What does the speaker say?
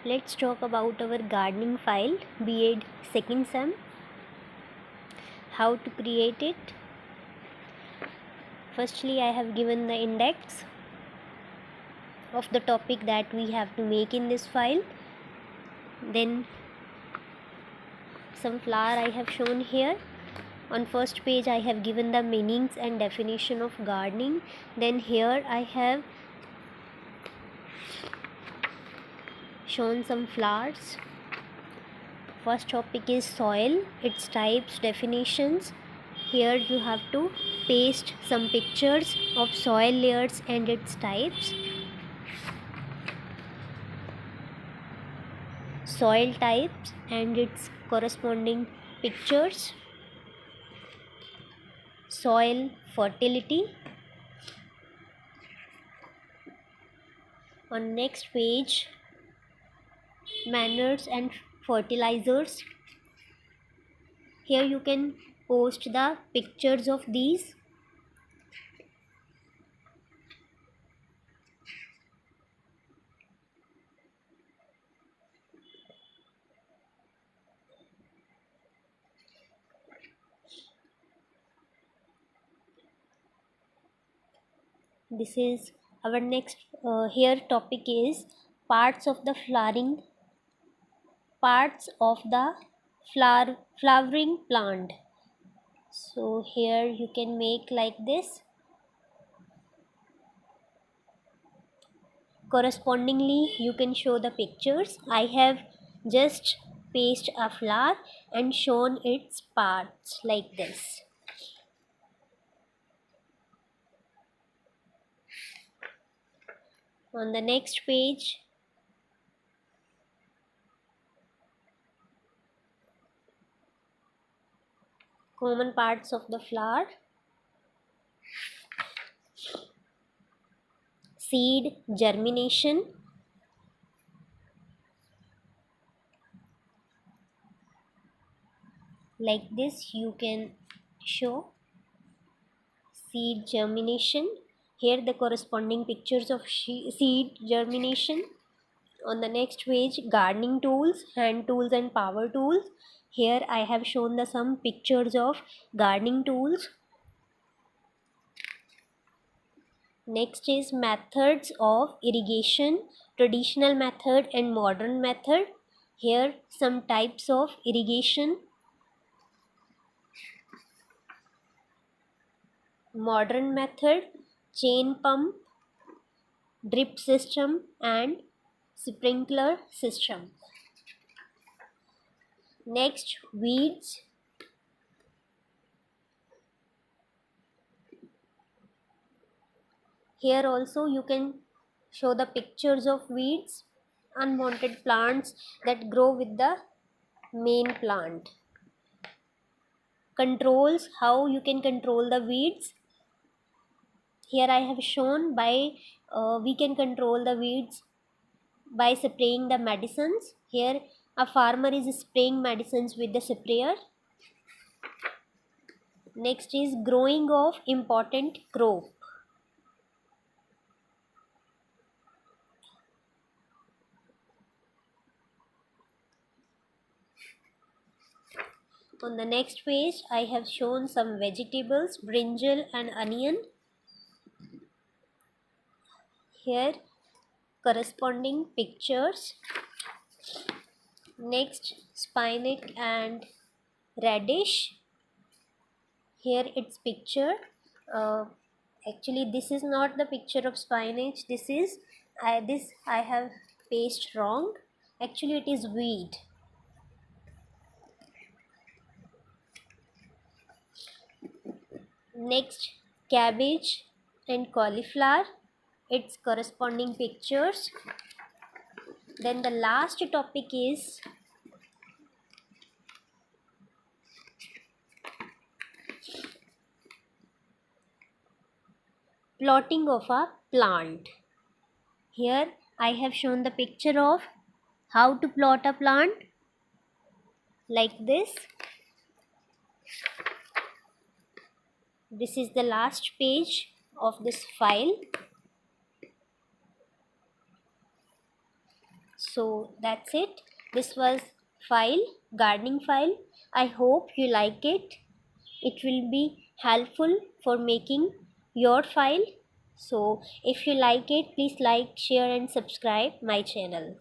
Let's talk about our gardening file, B.Ed second sem. How to create it? Firstly, I have given the index of the topic that we have to make in this file. Then some flower I have shown here. On first page I have given the meanings and definition of gardening. Then here I have shown some flowers. First topic is soil, its types, definitions. Here you have to paste some pictures of soil layers and its types. Soil types and its corresponding pictures. Soil fertility. On next page, manners and fertilizers. Here you can post the pictures of these. This is our next here topic is parts of the flowering plant. So here you can make like this. Correspondingly you can show the pictures. I have just pasted a flower and shown its parts like this. On the next page, common parts of the flower. Seed germination. Like this you can show seed germination. Here the corresponding pictures of seed germination. On the next page, gardening tools, hand tools and power tools. Here I have shown the some pictures of gardening tools. Next is methods of irrigation, traditional method and modern method. Here some types of irrigation. Modern method, chain pump, drip system and sprinkler system. Next, weeds. Here also you can show the pictures of weeds, unwanted plants that grow with the main plant. Controls, how you can control the weeds. Here I have shown we can control the weeds by spraying the medicines. Here a farmer is spraying medicines with the sprayer. Next is growing of important crop. On the next page I have shown some vegetables, brinjal and onion. Here corresponding pictures. Next, spinach and radish. Here its picture. Actually this is not the picture of spinach. This I have pasted wrong. Actually it is weed. Next, cabbage and cauliflower, its corresponding pictures. Then the last topic is plotting of a plant. Here I have shown the picture of how to plot a plant like this. This is the last page of this file. So that's it. This was file, gardening file. I hope you like it. It will be helpful for making your file. So if you like it, please like, share and subscribe my channel.